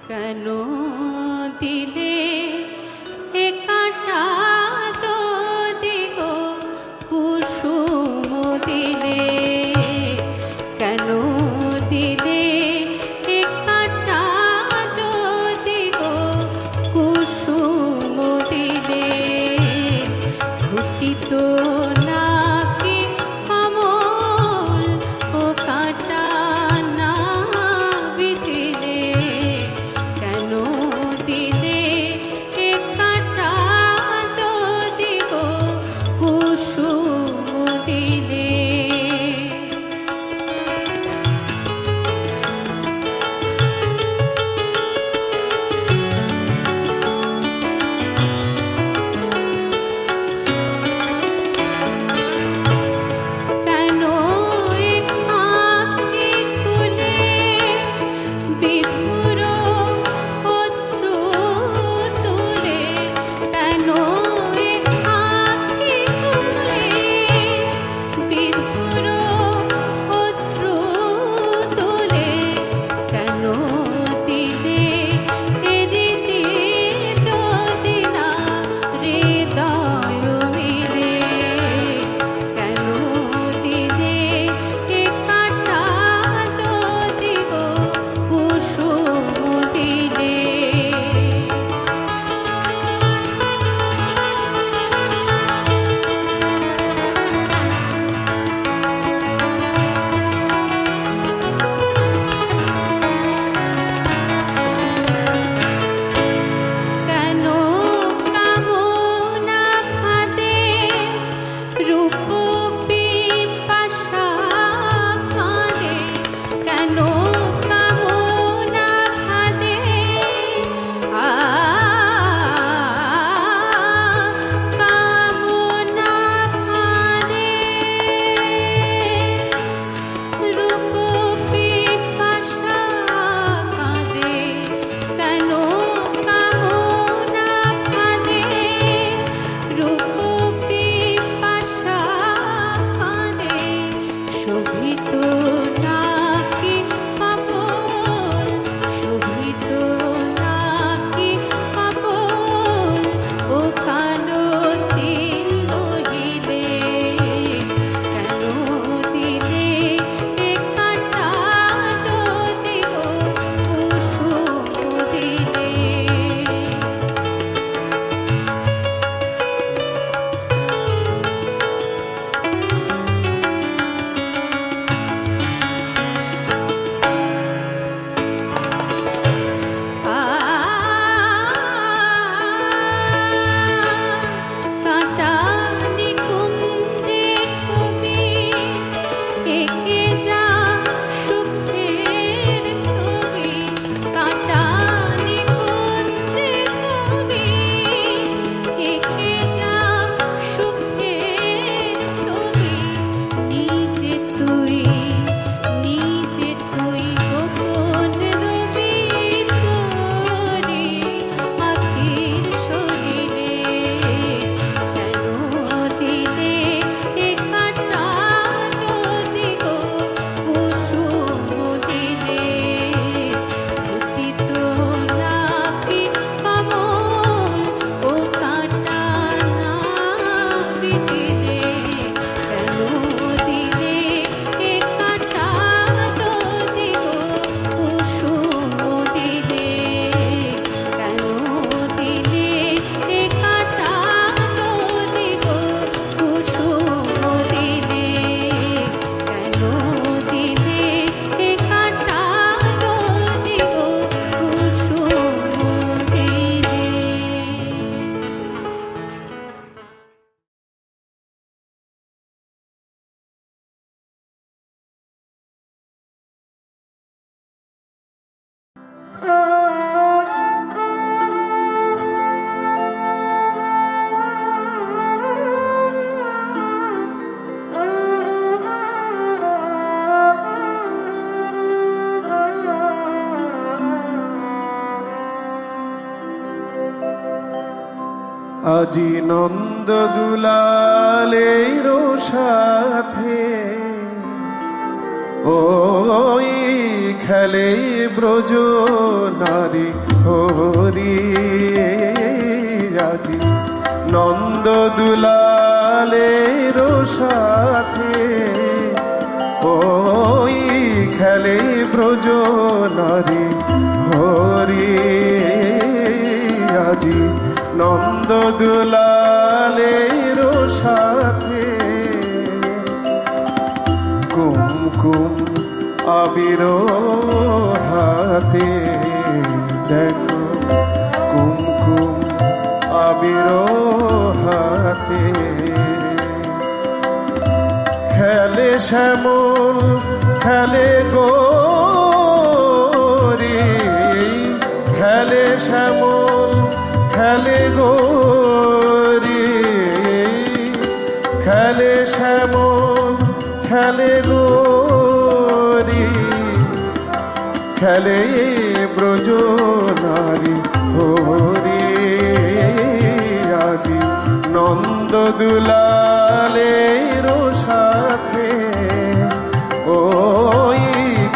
কেন দিলে এ কাঁটা যদি গো কুসুম দিলে, কেন দিলে এ কাঁটা যদি গো কুসুম দিলে, ফুটিত নাকি কমল ও কাঁটা না বিধিলে, কেন দিলে আজি নন্দ দুলালের সাথে ওই খেলে ব্রজ নারী হরি। আজি নন্দ দুলালের সাথে ওই খেলে ব্রজ নারী হরি। আজি নন্দ দুলালের সাথে কুমকুম আবির হাতে দেখো কুমকুম আবির হাতে খেলে শ্যামল খেলে গৌরী খেলে শ্যামল খেলে গৌরী খেলে শ্যামল খেলে গৌরী খেলে ব্রজ নারী হরি। আজি নন্দ দুলালের সাথে ওই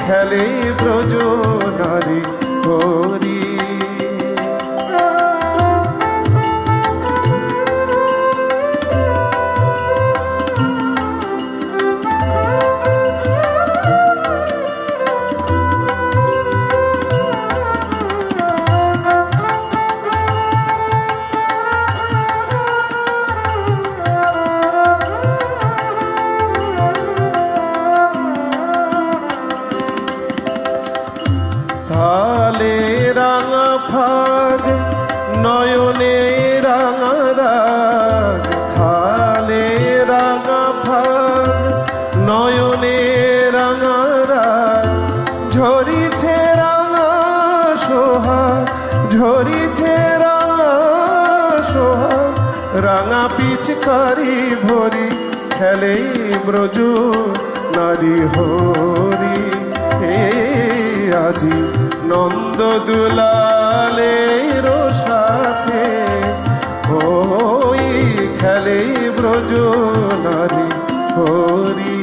খেলে ব্রজ নারী হরি। থালে রাঙা ফাগ নয়নে রাঙা রাগ থালে রাঙা ফাগ নয়নে রাঙা রাগ ঝরিছে রাঙা সোহাগ ঝরিছে রাঙা সোহাগ রাঙা পিচকারি ভরি খেলে ব্রজ নারী হরি। আজি নন্দ দুলালের সাথে ওই খেলে ব্রজ নারী হরি।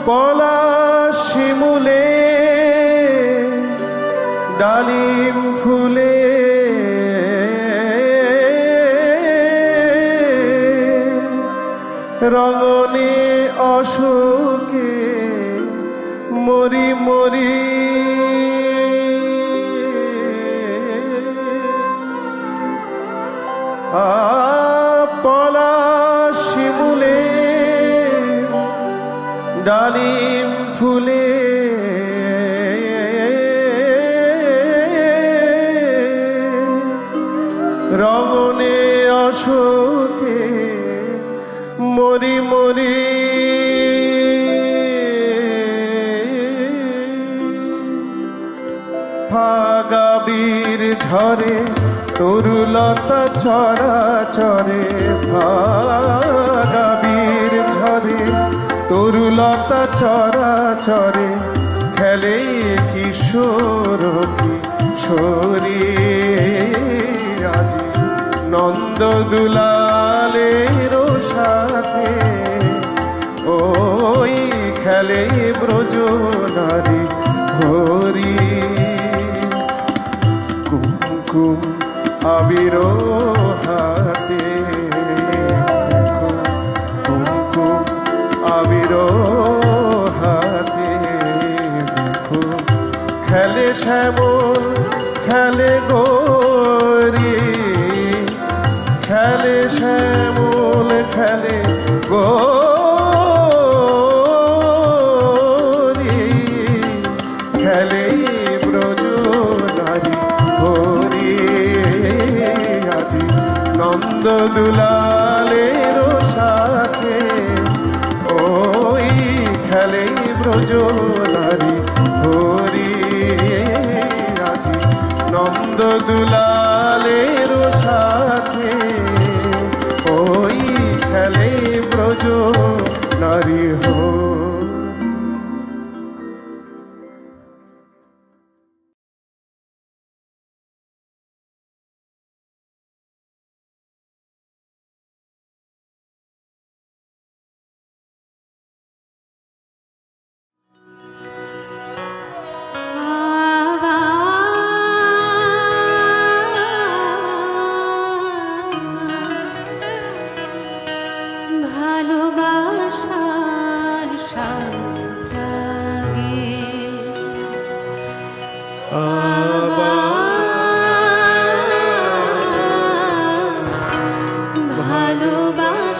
পলাশ শিমুলে ডালিম ফুলে রঙনে অশোকে মরি মরি পলাশ শিমুলে ডালিম ফুলে রঙনে অশোকে মরি মরি ফাগাবীর ঝরে তরুলতা চরা চরে ফাগাবীর ঝরে তরুলতা চরা চরে খেলে কিশোর কিশোরী। আজি নন্দ দুলালের সাথে ওই খেলে ব্রজ নারী হরি। কুমকুম আবির হাতে দেখো কুমকুম আবির খেলে শ্যামল খেলে গৌরী, খেলে শ্যামল খেলে গৌরী, খেলে ব্রজ নারী হরি। আজি নন্দ দুলালের সাথে ওই খেলে ব্রজ নারী হরি। আজি নন্দ দুলালের সাথে ওই খেলে ব্রজ নারী হরি। ভালোবাসার সাথ জাগে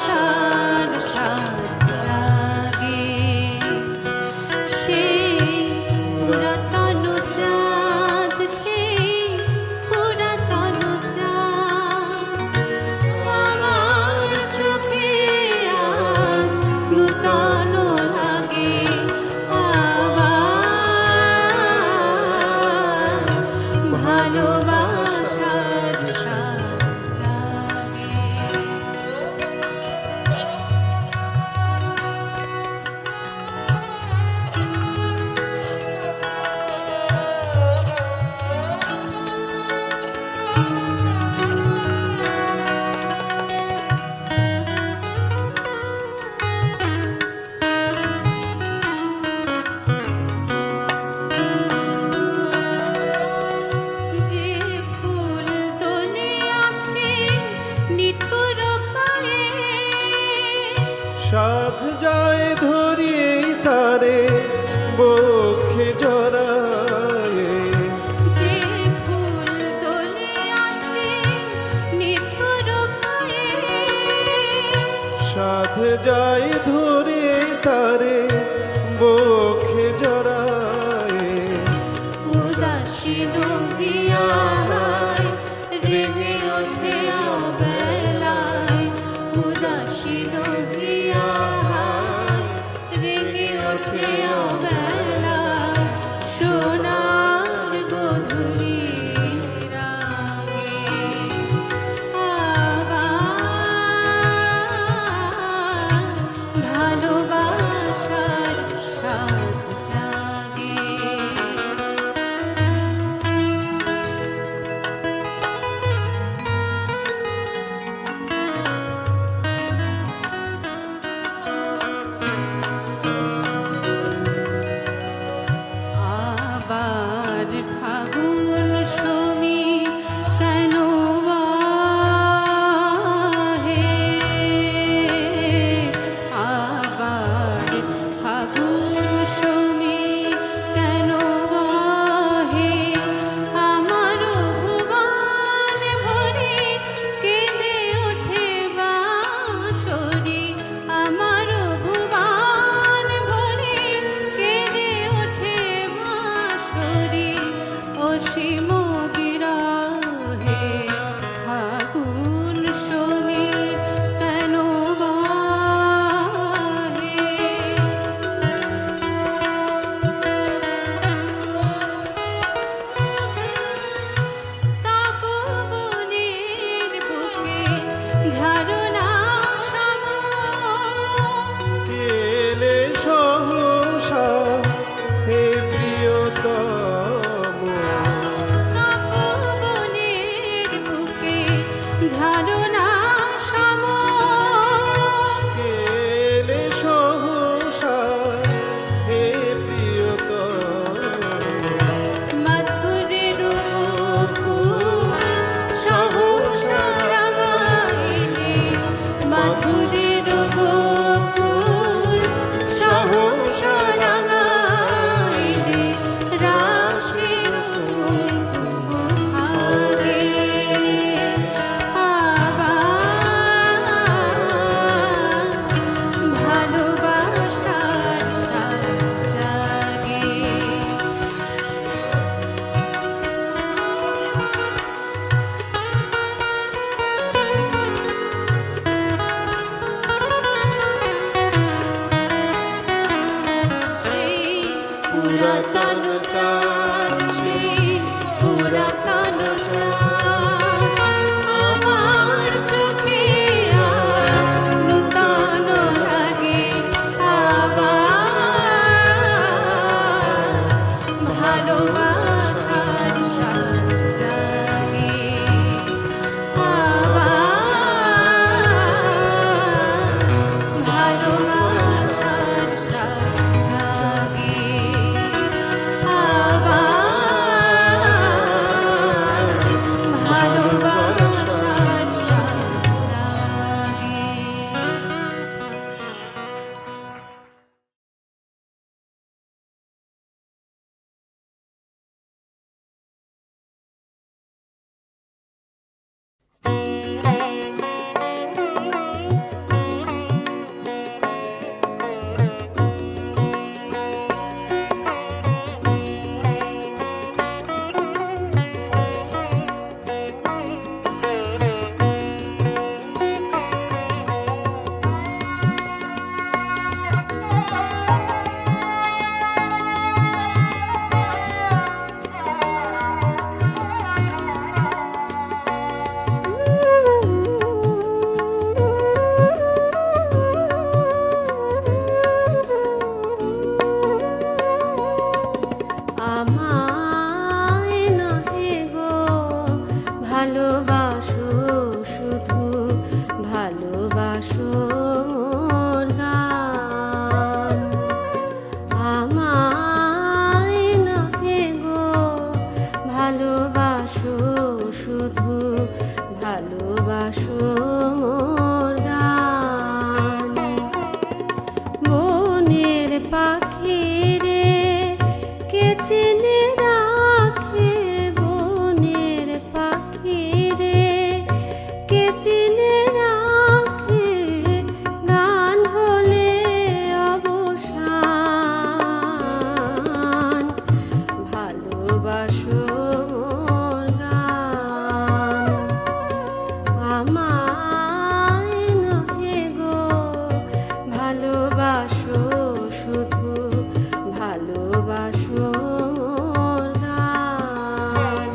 ভালোবাসার সাথ জাগে সেই পুরাতন চাঁদ, সেই পুরাতন চাঁদ আমার চোখে আজ নূতন লাগে। আবার ভালোবাসার সাথ জাগে। যে ফুল দোলে আছে নিঠুর পায়ে, সাধ যায় ধরিয়ে তারে বক্ষে জড়ায়ে। যে ফুল দোলে আছে নিঠুর পায়ে, সাধ যায় ধরে তারে বক্ষে জড়ায়ে। উদাসীন হৃদয় রেগে ওঠে অবেলায়, উদাসীন হৃদয় রেগে ওঠে অবেলায়, সোনার গোধূলির রাগে। আবার ভালোবাসার সাথ জাগে। আবার ফাগুন সমীর কেন বাহে, আবার ফাগুন সমীর কেন বাহে, আমার ভুবন ভরে কেঁদে ওঠে বাঁশরি, আমার ভুবন ভরে কেঁদে ওঠে বাঁশরি, অসীম বিরহে ফাগুন সমীর কেন বাহে। তপবনের বুকে ঝরনা সম, কেলে সহসা হে প্রিয়তম, ভালোবাসো শুধু ভালোবাসো মোর গান আমায় নহে গো ভালোবাসো শুধু ভালোবাসো মোর গান বনের পাখি রে কে চেনে রাখে বনের পাখি রে কে চেনে রাখে গান হলে অবসান ভালোবাসো মোর গান আমায় নহে গো ভালোবাসো শুধু ভালোবাসো মোর গান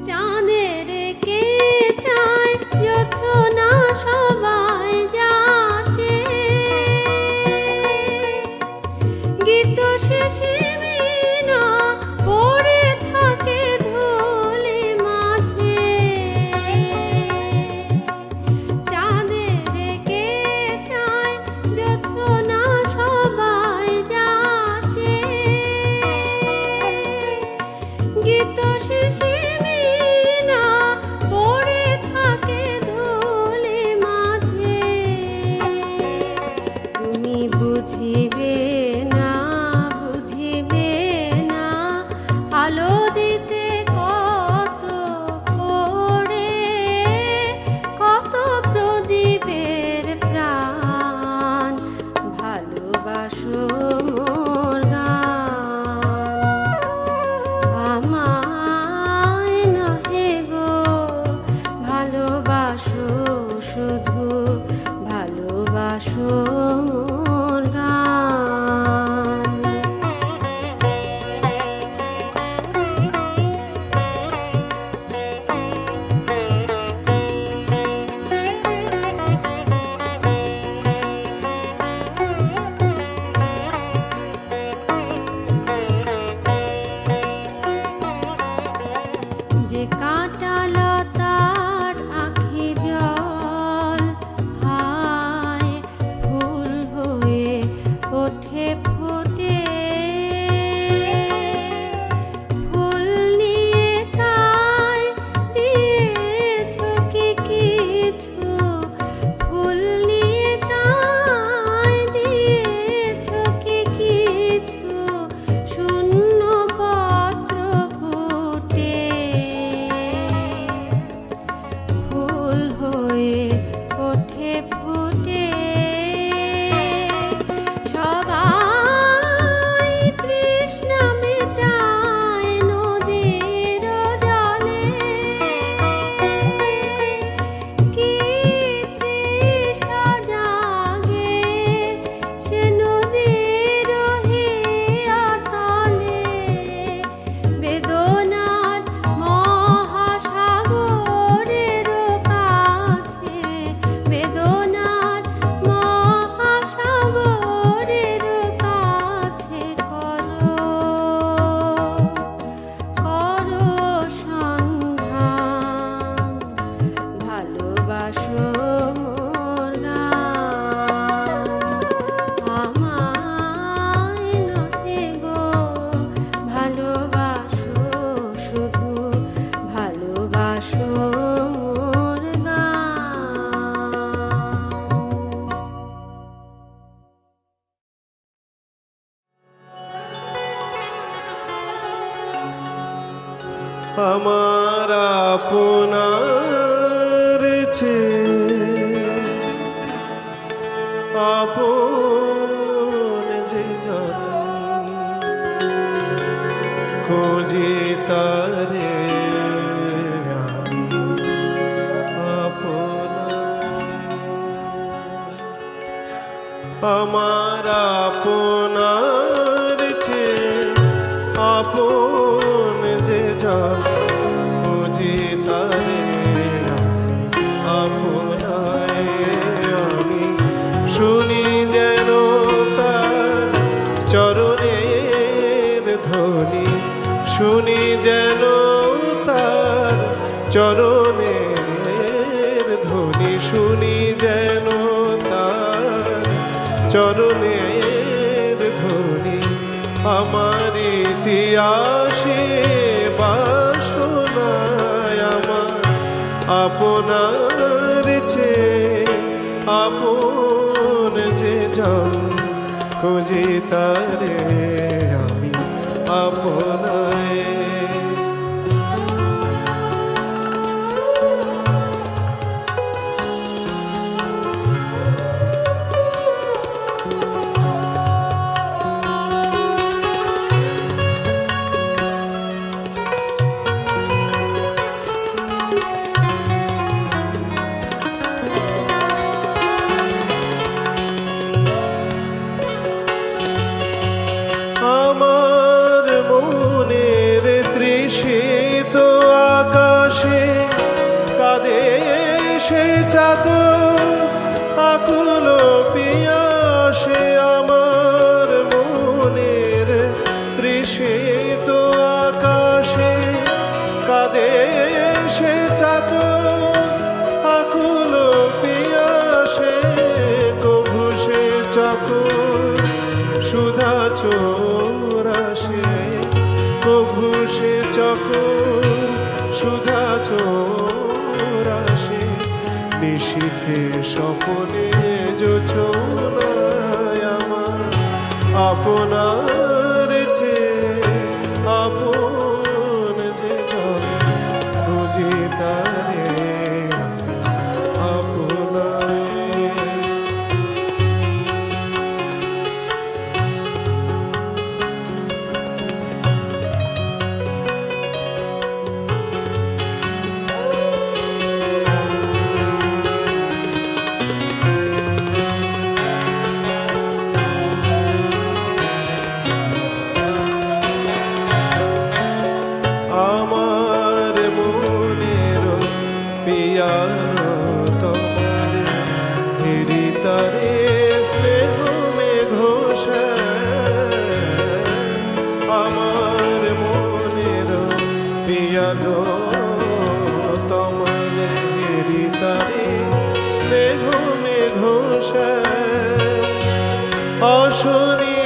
চাঁদের কে চায় জোছনা সবাই যাচ্ছে গীত শেষে মিনা পড়ে থাকে ধুলি মাঝে চাঁদের কে চায় জোছনা সবাই যাচ্ছে গীত শেষে মিনা পড়ে থাকে ধুলি মাঝে তুমি বুঝিবে না বুঝিবে না আলো দিতে কত পড়ে কত প্রদীপের প্রাণ ভালোবাসো মোর গান আমায় নহে গো ভালোবাসো শুধু ভালোবাসো মোর গান যে কাঁটা লতার আঁখি জল হায় ফুল হয়ে ওঠে ফোটে ফুল নিয়ে তাই দিয়েছ কি কিছু ফুল নিয়ে তাই দিয়েছ কি কিছু শূন্য পত্র ফুটে ফুল হয়ে ওঠে ফুটে সবাই তৃষ্ণা মেটায় নদীর জলে কি তৃষা জাগে সে নদীর হিয়াতলে বেদনার মহাসাগরের কাছে বেদনার মহাসাগরের কাছে করো সন্ধান ভালোবাসো মোর গান আমায় নহে গো ভালোবাসো শুধু ভালোবাসো মোর গান আমার আপনার চেয়ে আপন যে যত খুঁজি তারে আমি আপনার আমার আপনার চেয়ে আপন যে যা খুঁজি তারে আমি চরণের ধ্বনি শুনি যেন তার চরণের ধ্বনি আমার ইতিহাসে বাসনায় আমার আপনার চেয়ে আপন যে জন খুঁজি তারে আমি আপনায়। আমার মনের তৃষিত আকাশে কাঁদে সে চাদর আকুল পিয়াসে। আমার মনের তৃষিত আকাশে কাঁদে সে চাদর আকুল পিয়াসে। কভু সে চকর সুধা চোরাসে, কভু সে চকর সুধা চোরাসে। নিশীথে স্বপনে জোছনায় আমার আপনার চেয়ে আপন যে জন খুঁজি তারে আপনায়। আমার মনের পিয়ানো তোমার হৃদয়ে স্নেহ মেঘোষায়। আমার মনের পিয়ানো তোমার হৃদয়ে স্নেহ মেঘোষায়। অশনি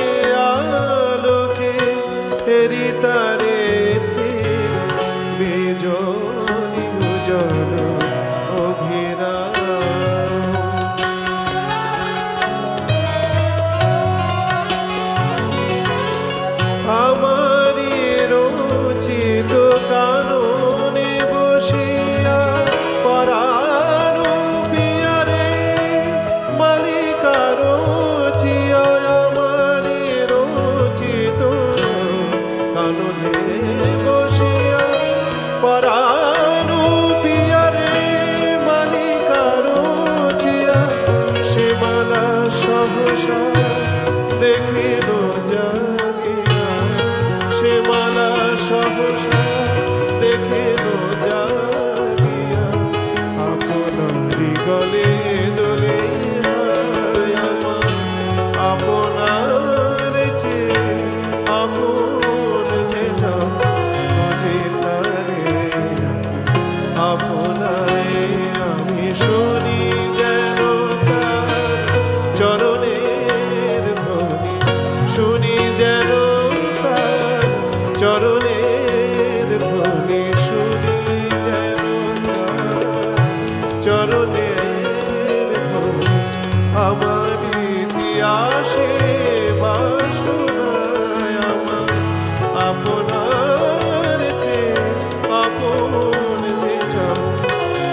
আলোকে হৃদয়ে বিজনি উজ্জ্বল অভিরা। আমারি রচিত কাননে বসিয়া পরাণ পিয়ারে মালিকা রচিয়া। আমারি রচিত কাননে বসিয়া পরাণ পিয়ারে মালিকা রচিয়া। সে মালা সহসা দেখিল জাগিয়া, সে মালা সহসা দেখিল জাগিয়া। আপনারি গলে দোলে আমার আপনার চেয়ে আপন যে জন খুঁজি তারে আপনায়। আমি শুনি যেন তার চরণের ধ্বনি, শুনি যেন তার চরণের ধ্বনি, শুনি যেন তার চরণের ধ্বনি আমার ইতিহাসে বাসনায় আমার আপনার চেয়ে আপন যে জন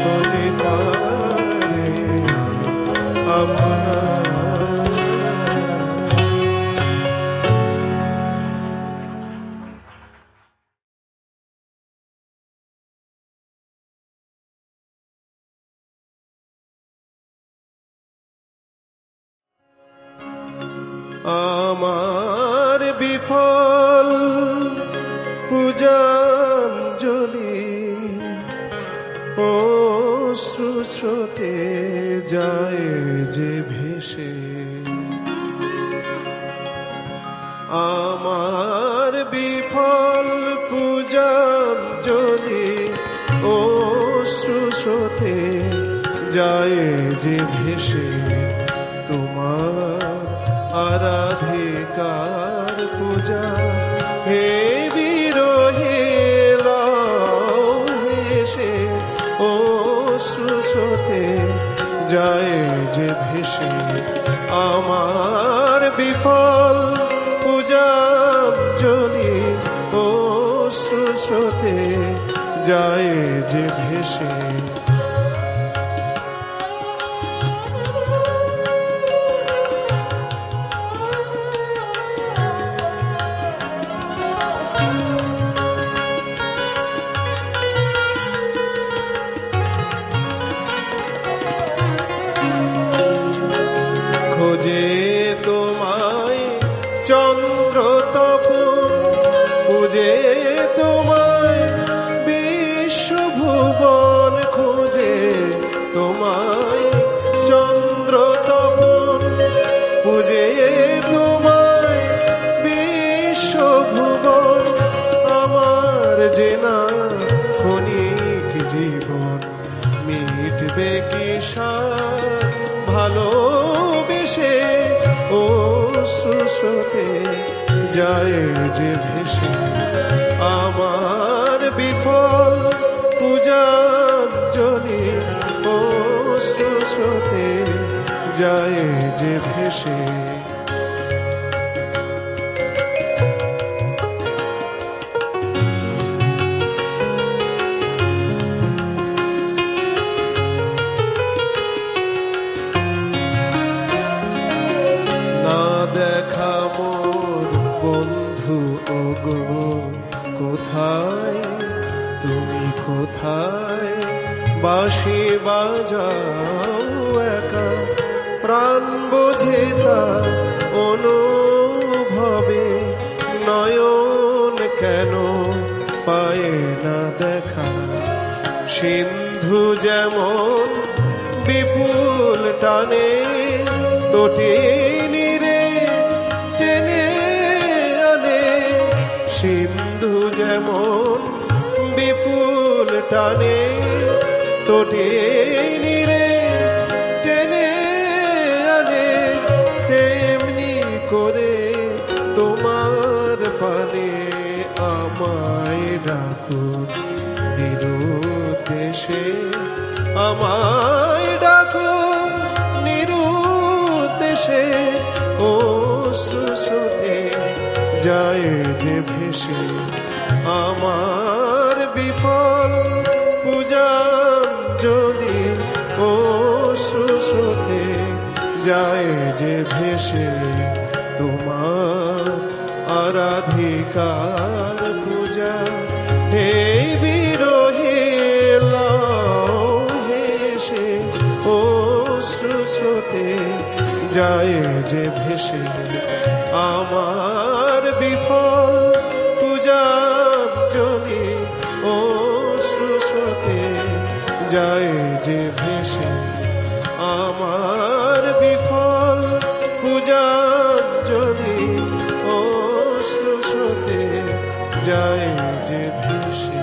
খুঁজি তারে আপনার। আমার বিফল পূজাঞ্জলি অশ্রু স্রোতে যায় যে ভেসে। আমার বিফল পূজাঞ্জলি ও স্রোতে যায় যে ভেসে তোমার আরাধিকার পূজা হে বিরহে লাও হেসে অশ্রুস্রোতে যায় যে ভেসে আমার বিফল পূজাঞ্জলি অশ্রুস্রোতে যায় যে ভেসে খোঁজে তোমায় চন্দ্র তপন খুঁজে তোমায় বিশ্বভুবন খুঁজে তোমায় চন্দ্র তপন খুঁজে তোমায় বিশ্বভুবন আমার জেনা ক্ষণিক জীবন মিটবে কি সার ভালোবেসে অশ্রুস্রোতে যায় যে ভেসে আমার বিফল পূজাঞ্জলি অশ্রুস্রোতে যায় যে ভেসে দেখা মোর বন্ধু ওগো কোথায় তুমি কোথায় বাঁশি বাজাও একা প্রাণ বোঝে তা অনুভবে নয়ন কেন পায় না দেখা সিন্ধু যেমন বিপুল টানে তটিনী সিন্ধু যেমন বিপুল টানে তটিনী রে টেনে আনে তেমনি করে তোমার পানে আমায় ডাকো নিরুদ্দেশে আমায় ডাকো নিরুদ্দেশে অশ্রুস্রোতে যায় যে ভেসে আমার বিফল পূজাঞ্জলি অশ্রুস্রোতে যায় যে ভেসে তোমার আরাধিকার পূজা হে বিরহে লাও হেসে অশ্রুস্রোতে যায় যে ভেসে আমার বিফল পূজাঞ্জলি অশ্রুস্রোতে যায় যে ভেসে আমার বিফল পূজাঞ্জলি অশ্রুস্রোতে যায় যে ভেসে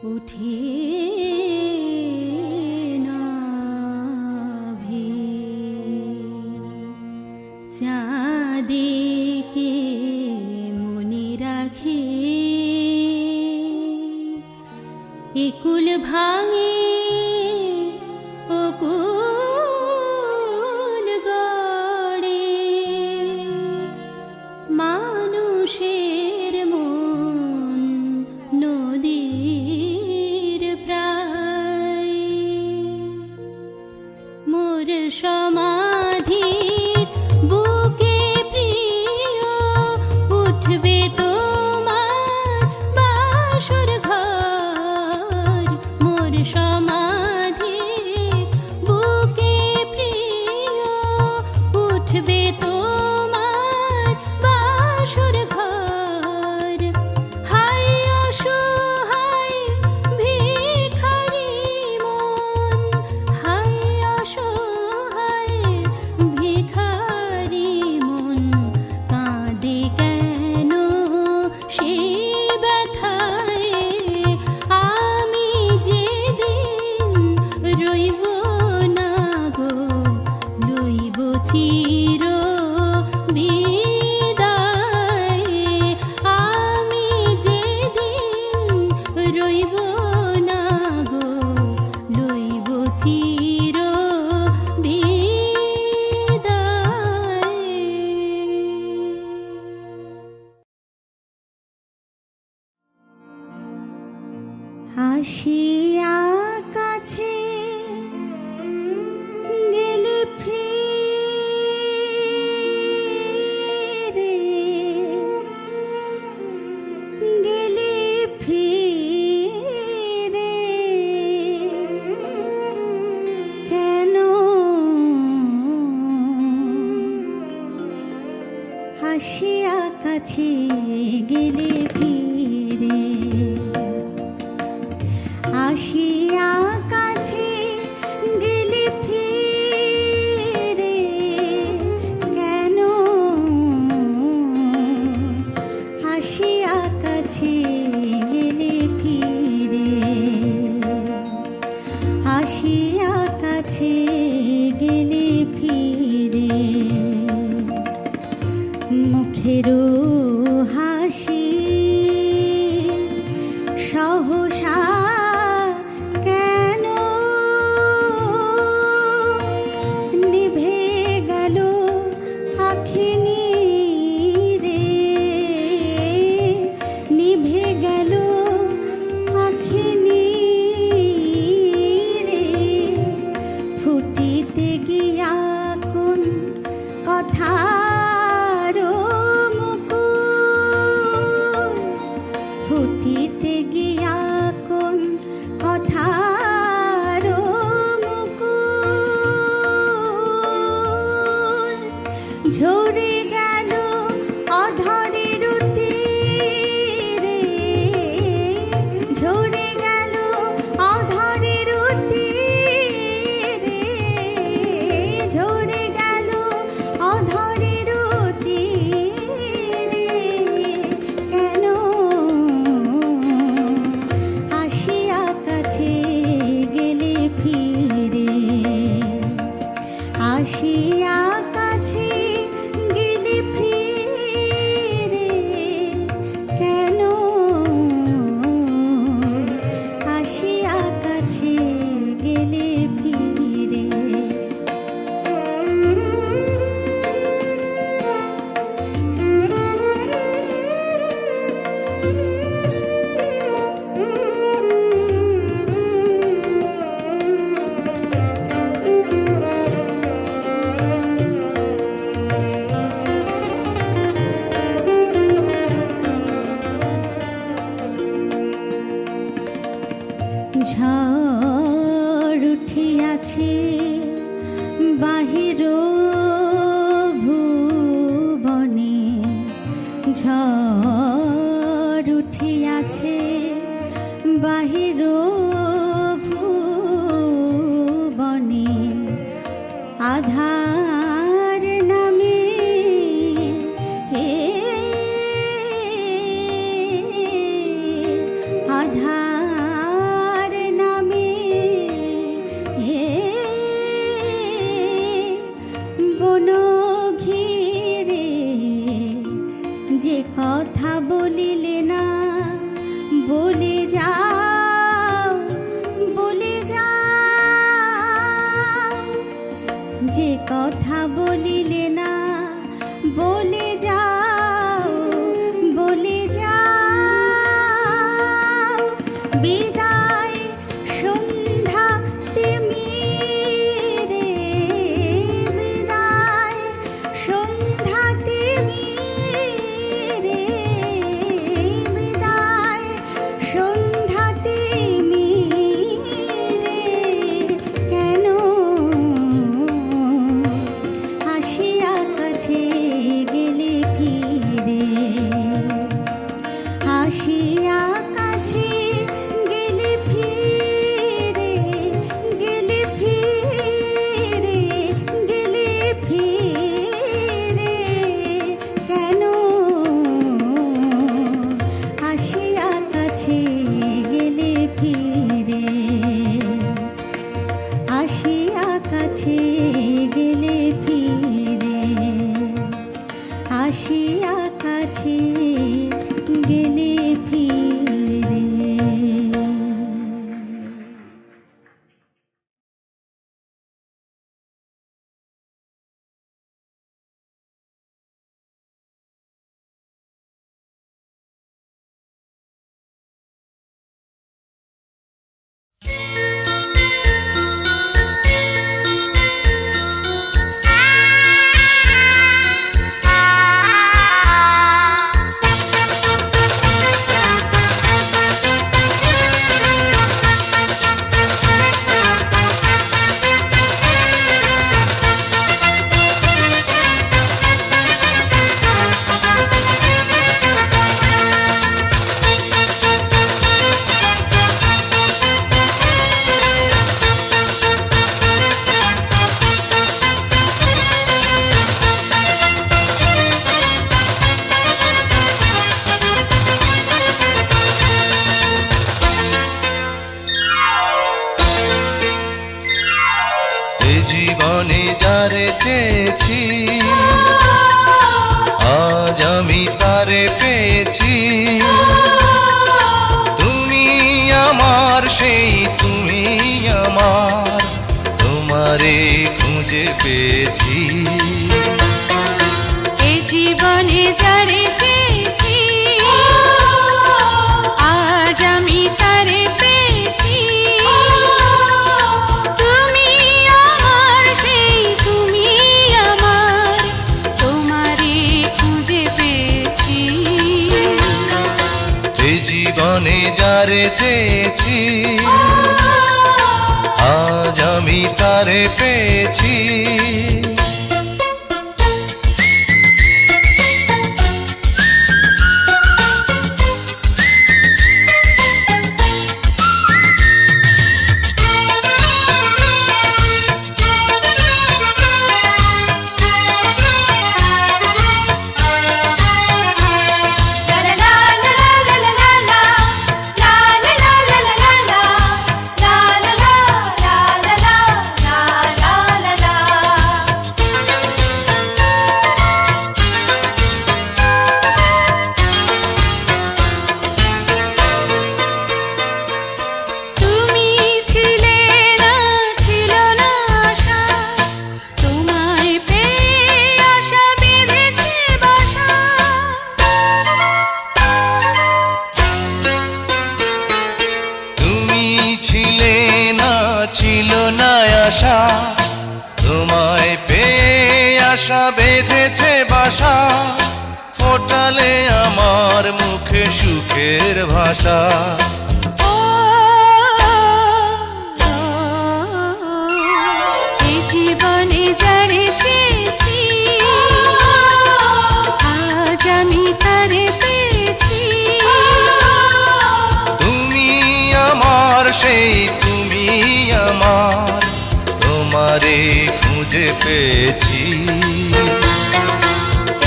উঠে নাভি চাঁদেকে মনে রাখে একুল ভাঙে অকুল গড়ে মানুষের মন নদীর প্রায় মোর সমাধির বুকে প্রিয় উঠবে তোমার বাসর ঘর মোর সমাধির বুকে প্রিয় উঠবে তোমার বাসর ঘর হায় অসহায় ভিখারি মন হায় অসহায় ভিখারি মন কাঁদে কেন সে ব্যথায় আমি যেদিন রইব না গো লইব চির বিদায় আমি যেদিন রইব না গো লইব চির বিদায় আসিয়া কাছে গেলে ফিরে গেলে ফিরে কেন আসিয়া কাছে গেলে ফিরে আসিয়া কাছে গেলে ফিরে কেন আসিয়া কাছে গেলে ফিরে আসিয়া কাছে গেলে ফিরে মুখেরও হাসি সহসা কেন নিভে গেল আখি নীরে নিভে গেল আখি নীরে ফুটিতে গিয়া কোন কথার মুকুল ফুটিতে গিয়া কোন কথার মুকুল ঝরে গেল অধরের তীরে ঝরে গেল অধরের তীরে ঝরে গেল অধরের তীরে কেন আসিয়া কাছে গেলে ফিরে আসিয়া কাছে গেলে ফিরে কেন আসিয়া কাছে গেলে ফিরে ঝড় উঠিয়াছে বাহির ভুবনে ঝড় উঠিয়াছে বাহির ভুবনে আধার নামে আধার যারে চেয়েছি আজ আমি তারে পেয়েছি। তুমি আমার সেই তুমি আমার, তোমারে খুঁজে পেয়েছি। এ জীবনে যারে চেয়েছি আজ আমি তারে পেয়েছি। তুমি আমার সেই তুমি আমার, তোমারে খুঁজে পেয়েছি। এ জীবনে যারে চেয়েছি আজ আমি তারে পেয়েছি। ছিল না আশা, তোমায় পেয়ে আশা বেঁধেছে বাসা। ফোটালে আমার মুখে সুখের ভাষা। এই জীবনে যারে চেয়েছি আজ আমি তারে পেয়েছি। তুমি আমার সেই তুমি আমার, তোমারে খুঁজে পেয়েছি।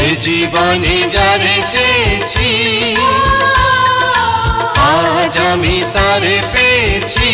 এ জীবনে যারে চেয়েছি আজ আমি তারে পেয়েছি।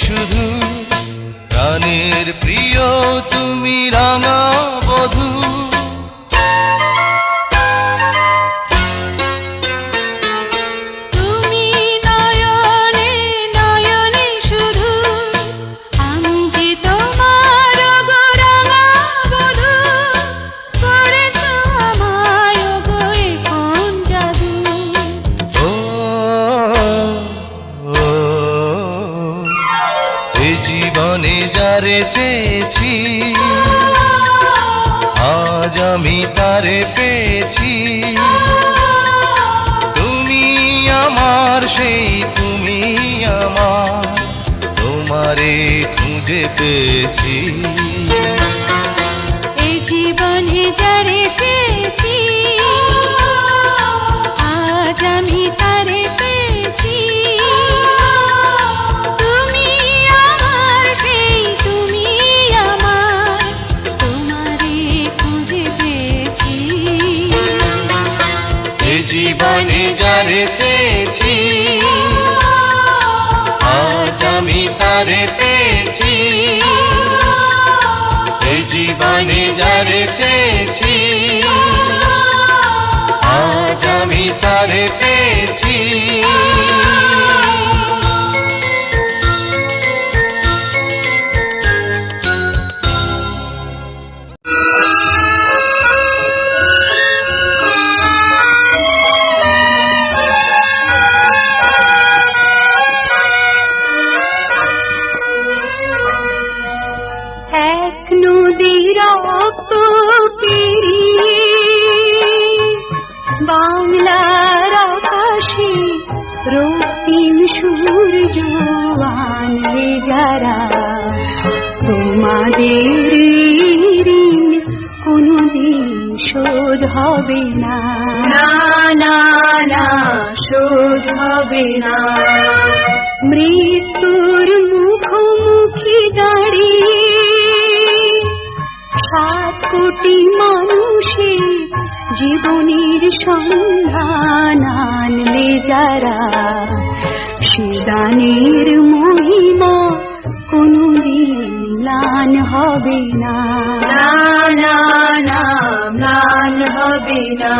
শুধু প্রাণের প্রিয় তুমি রাঙা বধূ। তুমি নয়নে নয়নে শুধু, আমি যে তোমার গো রাঙা বধূ। করেছ আমায় গো এ কোন জাদু। ও এই জীবনে যারে চেয়েছি আজ আমি তারে পেয়েছি। তুমি আমার সেই তুমি আমার, তোমারে খুঁজে পেয়েছি। এই জীবনে যারে চেয়েছি আজ আমি তারে পেয়েছি। তুমি আমার সেই তুমি আমার, তোমারে খুঁজে পেয়েছি। এ জীবনে যারে চেয়েছি আজ আমি তারে পেয়েছি। এ জীবনে যারে চেয়েছি আজ আমি তারে পেয়েছি। যারা তোমাদের ঋণ কোনদিন শোধ হবে না, না না না শোধ হবে না। মৃত্যুর মুখোমুখি দাঁড়িয়ে 7 কোটি মানুষের জীবনের সন্ধান আনলে যারা, সে দানের মহিমা কোনদিন ম্লান হবে না, না না না ম্লান হবে না।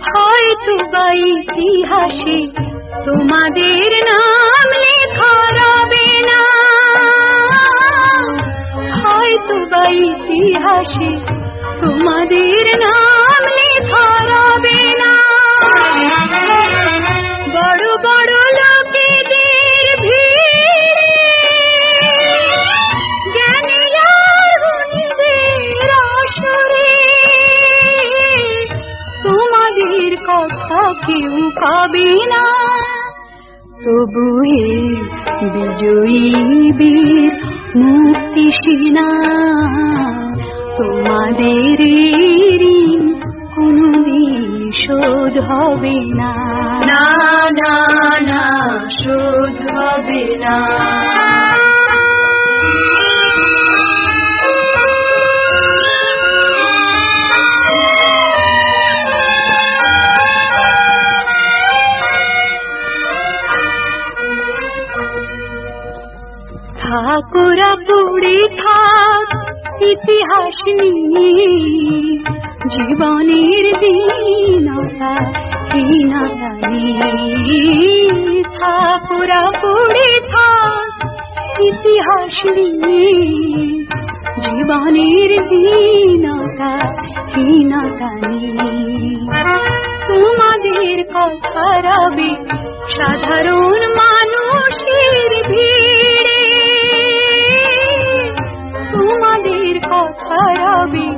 হয়তো বা ইতিহাসে তোমাদের নাম লেখা রবে না, হয়তো বা ইতিহাসে তোমাদের নাম লেখা রবে না। বড় বড় লোকেদের ভিড়ে জ্ঞানী আর গুণীদের আসরে তোমাদের কথা কেউ পাবে না। তবু হে বিজয়ী বীর মুক্তি সেনা, তোমাদের ঋণ কোনদিন শোধ হবে না, না না না শোধ হবে না। ঠাকুরা পড়ে থাক ইতিহাস নিয়ে, জীবনের দীনতা হীনতা নিয়ে। ঠাকুরা পড়ে থাক ইতিহাস নিয়ে, জীবনের দীনতা হীনতা নিয়ে। তোমাদের কথা রবে সাধারণ মানুষের ভিড়ে, তোমাদের কথা রবে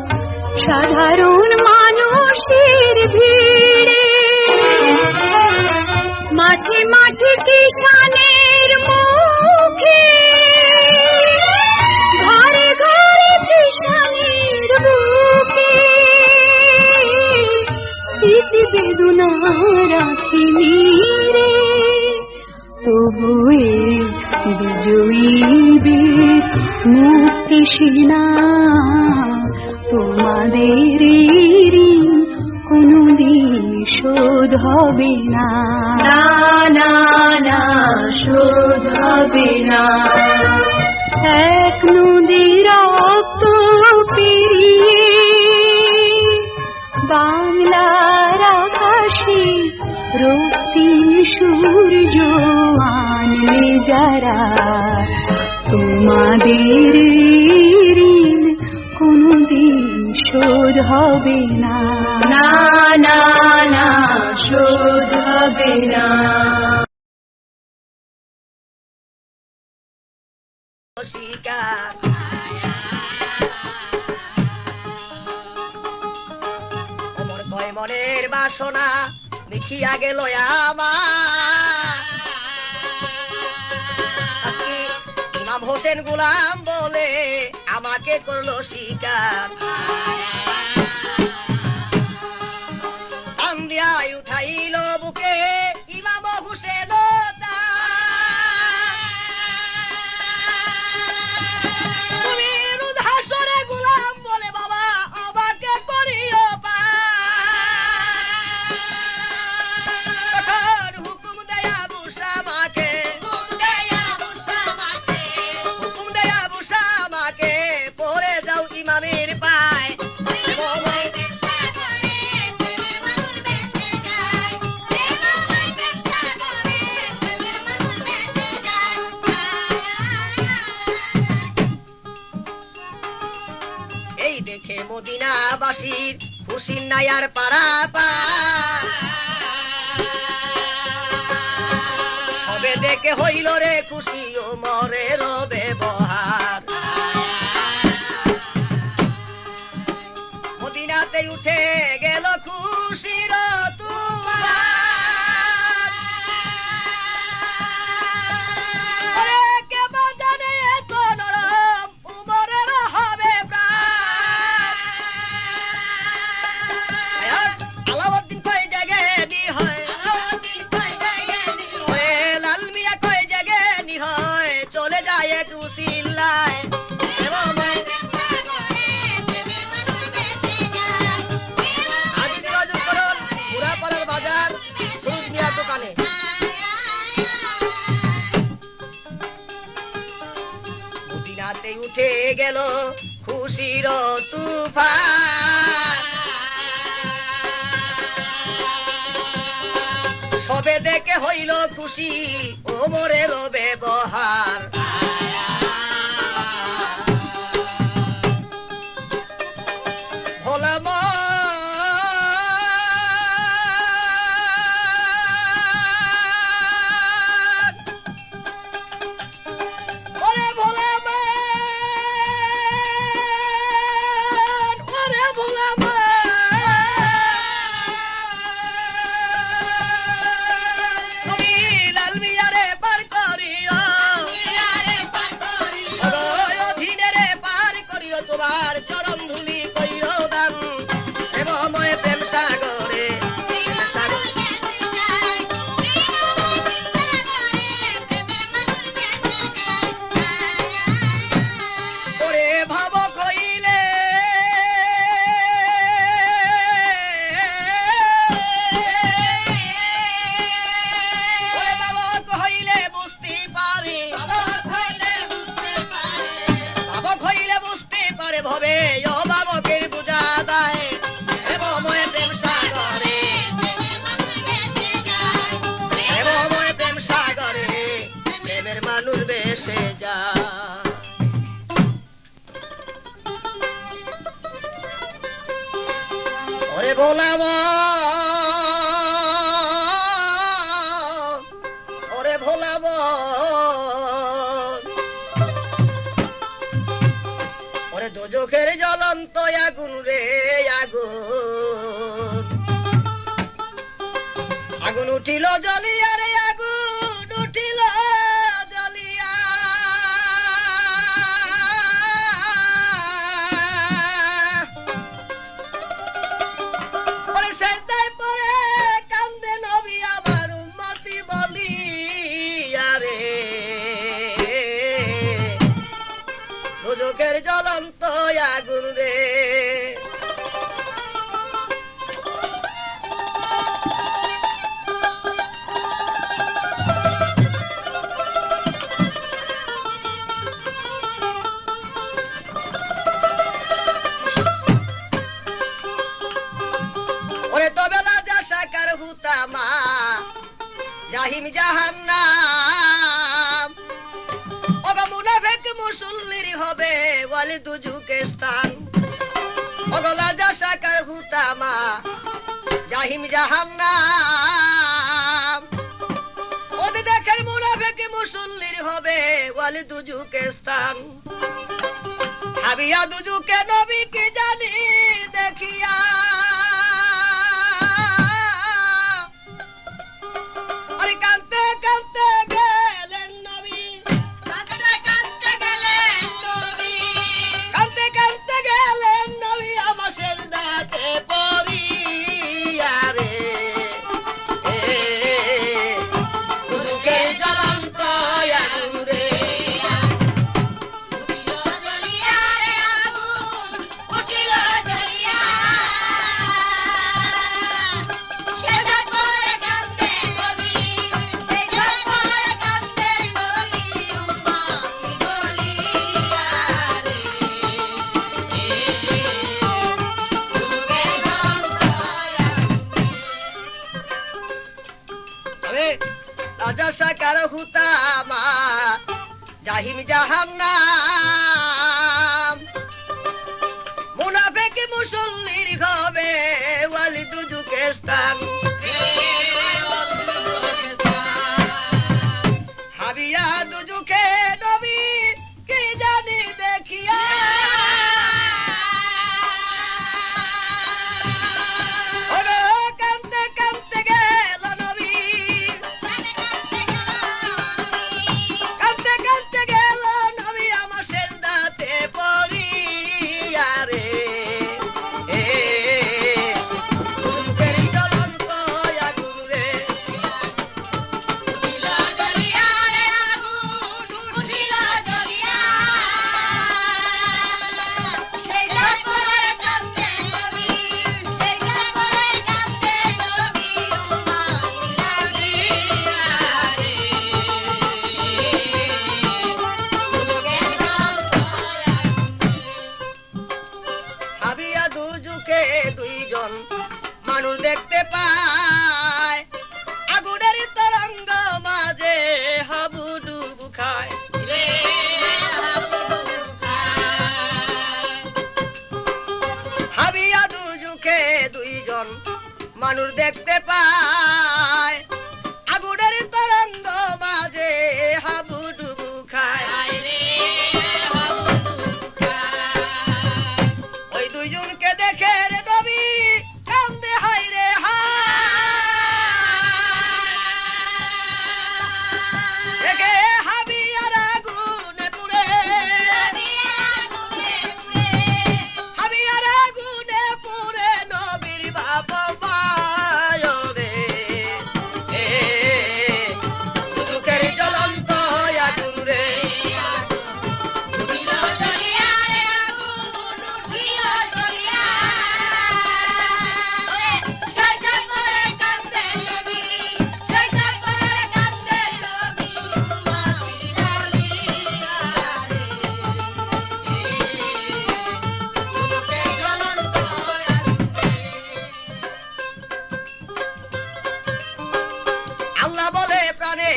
সাধারণ মানুষের ভিড়ে। মাঠে মাঠে কিষানের মুখে, ঘরে ঘরে কিষানের বুকে স্মৃতি বেদনা রাখিনি রে। তবু বিজয়ী বীর মুক্তি সেনা, তোমাদের ঋণ কোনদিন শোধ হবে না, না না না শোধ হবে না। এক নদী রক্ত পেরিয়ে বাংলার আকাশে রক্তিম সূর্য আনলে যারা, তোমাদের ঋণ কোনদিন শোধ হবে না, না না না শোধ হবে না। অমর কয় মনের বাসনা মিঠিয়া গেল আমার, আজকে ইমাম হোসেন গোলাম বলে আমাকে করলো শিকার। টান দিয়া উঠাইল বুকে ইমাম হোসেন, তুমি রুদ হাসরে গোলাম বলে বাবা আমাকে করিও পার। হুকুম দেয়া বুসা মাকে, হুকুম দেয়া বুসা মাকে পরে যাও ইমামের পায়। এই দেখে মদিনাবাসীর খুশির নাই আর পারা পা, সবে দেখে হইল রে খুশি ওমরের ব্যবহার মদিনাতে উঠে গেল খুশির তুফান ওরে কে বা জানে এত নরম উমরের হবে প্রাণ আলাউদ্দিন কয় জায়গায় নি হয় ওরে লাল মিয়া কয় জায়গায় নি হয় চলে যায় এক উসিলায় মদিনাতে উঠে গেল খুশির তুফান সবে দেখে হইল খুশি ওমরের ব্যবহার ভোলা দোজখের জ্বলন্ত আগুন রে আগুন আগুন উঠিল জ্বলিয়া রে আগুন উঠিল জ্বলিয়া ওরে সেজদায় পড়ে কান্দে নবী আমার উম্মতি বলিয়া রে দোজখের জ্বলন্ত আগুন রে ওরে তবেলা যা সাকার হুতামা জাহিম জাহান্নাম ওগো মুনাফিক মুসল্লির হবে ওয়ালি দুজুকের স্থান ওগো লাজা সাকার হুতামা জাহিম জাহান্নাম ওদে দেখেন মুনাফিক মুসল্লির হবে ওয়ালি দুজুকের স্থান হাবিয়া দুজুকে নবীকে জানি দেখিয়া আরে কাঁদতে কাঁদতে গেলেন নবী কাঁদতে কাঁদতে গেলেন নবী আমার সেজদাতে পড়িয়া রে দুজুকে জ্বলন্ত আগুন রে রাজা সাকার হুতামা জাহিম জাহান্নাম মুনাফিক মুসল্লির হবে ওয়ালি দুজুকের স্থান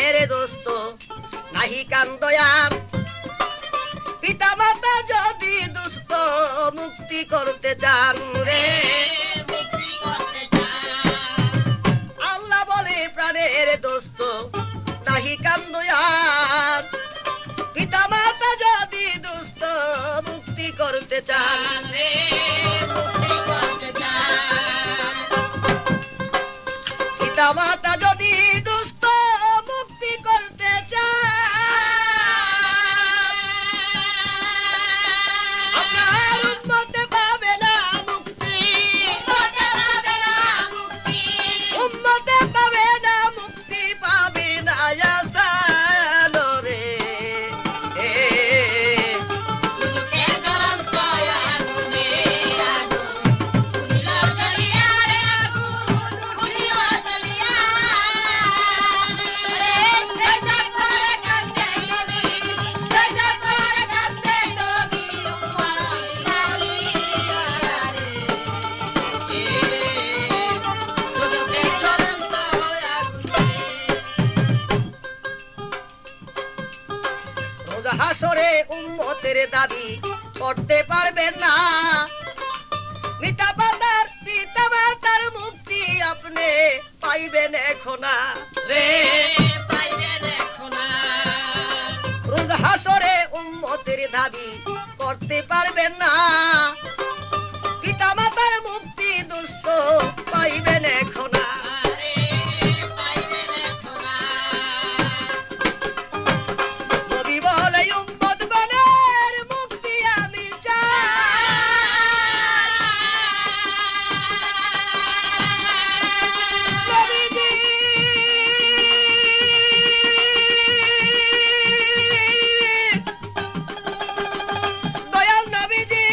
প্রাণের দোস্ত নাহি কান্দয়া পিতা মাতা যদি দুস্থ মুক্তি করতে চান রে আল্লাহ বলে প্রাণের দোস্ত নাহি কান্দয়া পিতা মাতা যদি দুস্থ মুক্তি করতে চান রে পিতা মাতা যদি দুস্থ মুক্তি করতে চান আপনার উম্মতে পাবে না মুক্তি উম্মতে পাবে না মুক্তি পাবে না আসানো রে হাসরে উম্মতের দাবি করতে পারবেন না পিতা মাতার মুক্তি আপনি পাইবেন এখন না রে রোজ হাসরে উম্মতের দাবি করতে পারবেন না পিতা মাতার মুক্তি দুষ্ট পাইবেন এখন না নবী বলে উম্মত গণের মুক্তি আমি চাই নবীজি দয়াল নবীজি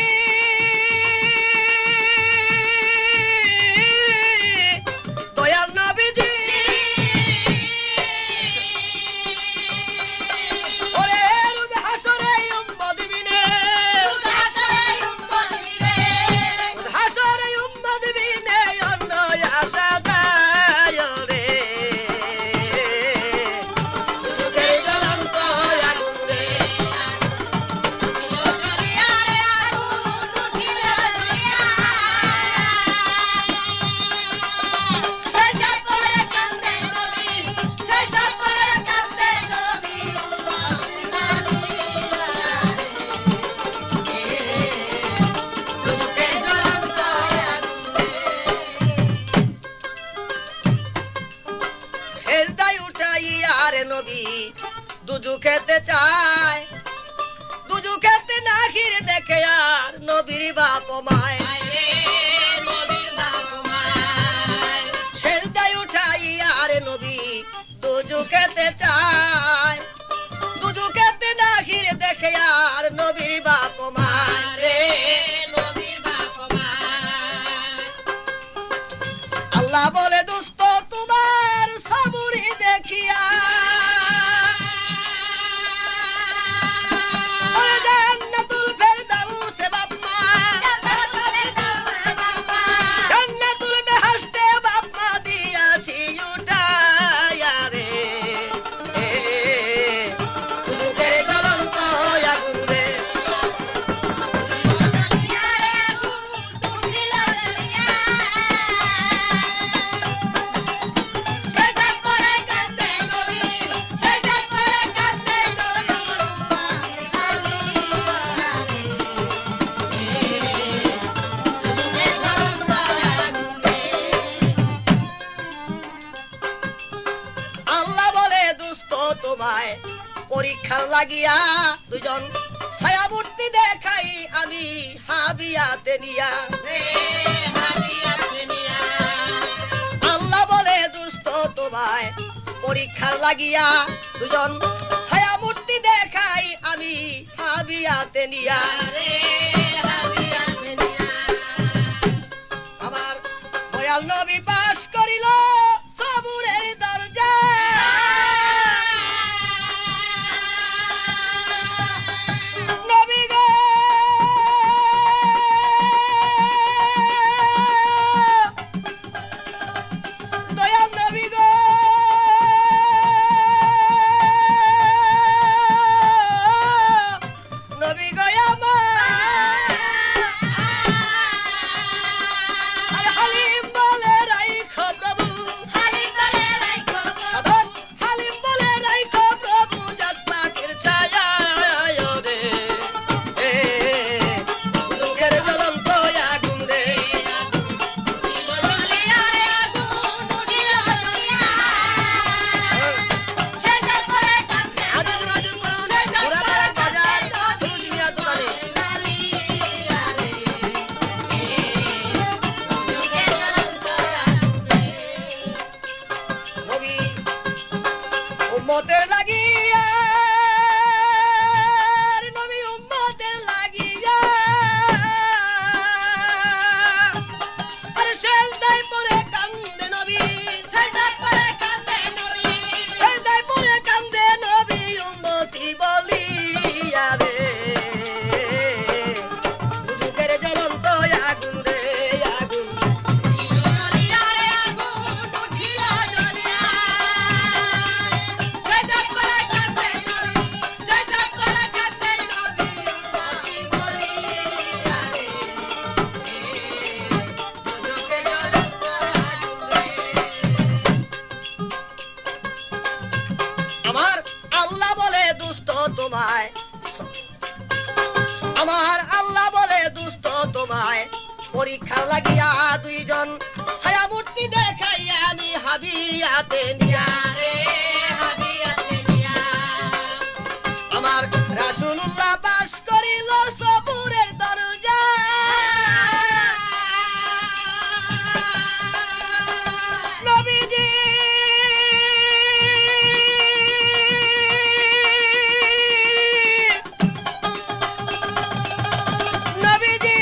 দয়াল নবীজি ওরে রোজ হাসরে উম্মত বিনে রোজ হাসরে উম্মত বিনে অন্য আশা নাই রে দুঃখের জ্বলন্ত আগুন রে সেজদায় উঠাইয়া রে নবী দুজু খেতে চায় দুজু খেতে না ঘিরে দেখে আর নবীর বাপ মায় সেজদায় উঠাইয়া রে নবী দুজু খেতে চায় দুজু খেতে না ঘিরে দেখে আর নবীর বাপ মায় রে আল্লাহ বলে দোস্ত তোমার সবুরি দেখিয়া ওরে জান্নাতুল ফেরদাউসে বাপ মা জান্নাতুল বেহেশতে বাপ মা দিয়াছি উঠাইয়া রে দুঃখের জ্বলন্ত আগুন রে আল্লাহ বলে দুস্থ তোমায় পরীক্ষা লাগিয়া দুজন ছায়ামূর্তি দেখাই আমি হাবিয়াতে নিয়া আল্লাহ বলে দুস্থ তোমায় পরীক্ষা লাগিয়া দুজন ছায়ামূর্তি দেখাই আমি হাবিয়াতে নিয়া আমার দয়াল নবী পাশ করিল সবুরের দরজা নবী গো দয়াল নবী গো উম্মতের লাগিয়া নবী উম্মতের লাগিয়া আরে সেজদায় পড়ে কান্দে নবী সেজদায় পড়ে কান্দে নবী সেজদায় পড়ে কান্দে নবী উম্মতি বলিয়া রে দুজকের জ্বলন্ত আগুন রে আগুন জ্বলিয়া রে আগুন উঠিল জ্বলিয়া সেজদায় পড়ে কান্দে নবী সেজদায় পড়ে কান্দে নবী উম্মতি বলিয়া রে দুজকের জ্বলন্ত আগুন রে আমার আল্লাহ বলে দুস্থ তোমায় আমার আল্লাহ বলে দুস্থ তোমায় পরীক্ষা লাগিয়া দুইজন ছায়া মূর্তি দেখাইয়া আমি হাবিয়াতে নিয়া রে হাবিয়াতে নিয়া আমার রাসূলুল্লাহ পাশ করিল সবুরের দরজা নবীজি নবীজি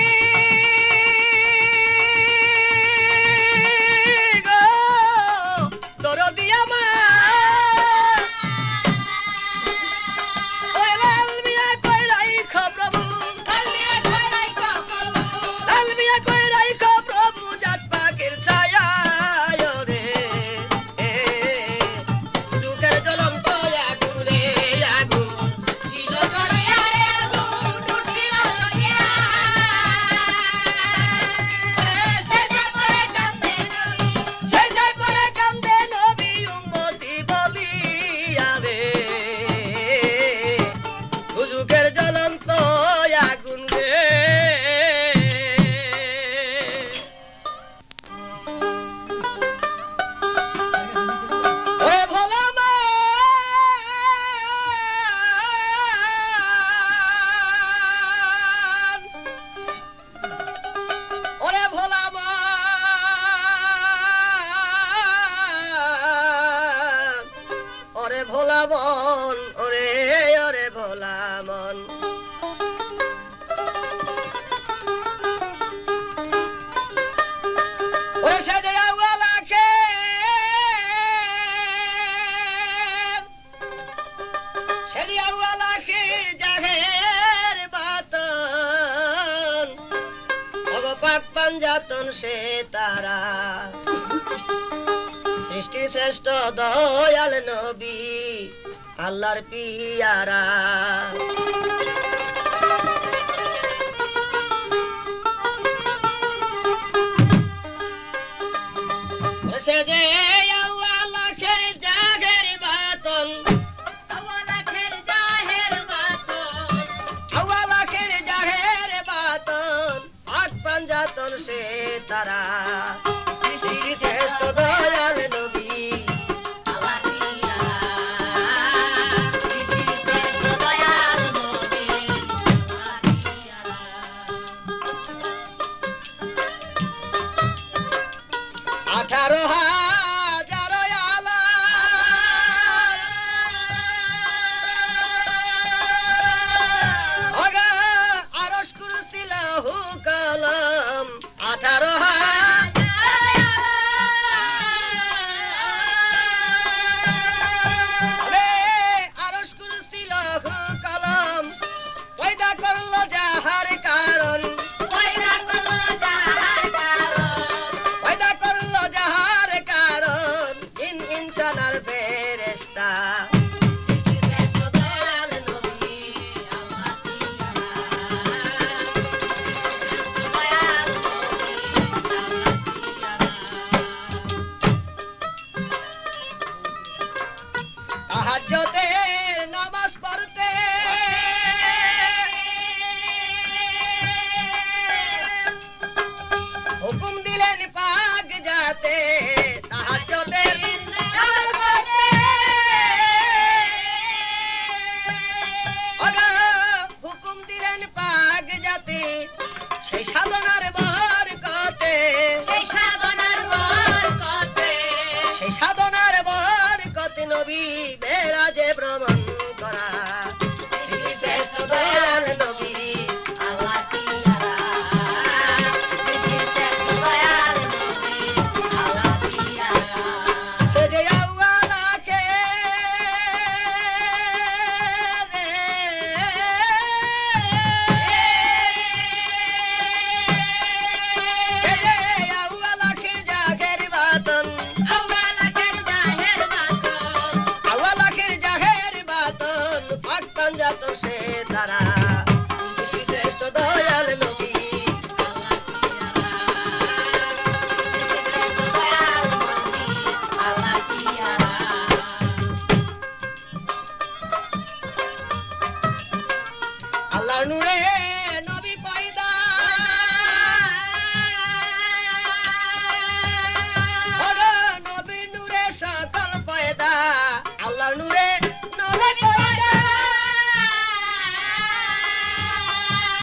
গো দরদি আমার ওই লাল মিয়া কই রাইখো প্রভু লাল মিয়া কই রাইখো প্রভু লাল মিয়া কই রাইখো প্রভু জাত পাকের ছায়া রে দুজকের জ্বলন্ত আগুন রে আগুন ছিল জ্বলিয়া রে আগুন উঠিল জ্বলিয়া সেজদায় পড়ে কান্দে নবী সেজদায় পড়ে কান্দে নবী উম্মতি বলিয়া রে দুজকের জ্বলন্ত আগুন রে ওরে ভোলা মান ওরে ভোলা মান ওরে ভোলা মন ওরে ওরে ভোলা মন ওরে সাজে আওয়ালাকে সাজে আওয়ালাকে জাহের বাতন ভগপাক পাঞ্জাতন সে তারা সৃষ্টির শ্রেষ্ঠ দয়াল নবী আল্লাহর পিয়ারা সে যে আওয়ালাখের জাহের বাতন আওয়ালাখের জাহের বাতন আওয়ালাখের জাহের বাতন পাক পাঞ্জাতন সে তারা সৃষ্টি শ্রেষ্ঠ দয়াল নবী আল্লাহর পিয়ারা সৃষ্টি শ্রেষ্ঠ দয়াল নবী আল্লাহর পিয়ারা 18,000 আলা আগা আরশ কুরসি লাহু কলম 18,000 আবে আরশ কুরসি লাহু কলম পয়দা করলো যাহার কারণ পয়দা করলো যাহার কারণ পয়দা করলো যাহার কারণ ইনসানার ফেরেশতা সৃষ্টি শ্রেষ্ঠ দয়াল নবী আল্লাহর পিয়ারা শ্রেষ্ঠ দয়াল নবী আল্লাহর পিয়ারা তাহাজ্জুদের নামাজ পড়তে হুকুম দিলেন পাক যাতে তাহাজ্জুদের নামাজ পড়তে আগা হুকুম দিলেন পাক যাতে সেই সাধনার বরকতে সেই সাধনার বরকতে নবী বেরাজ নূরে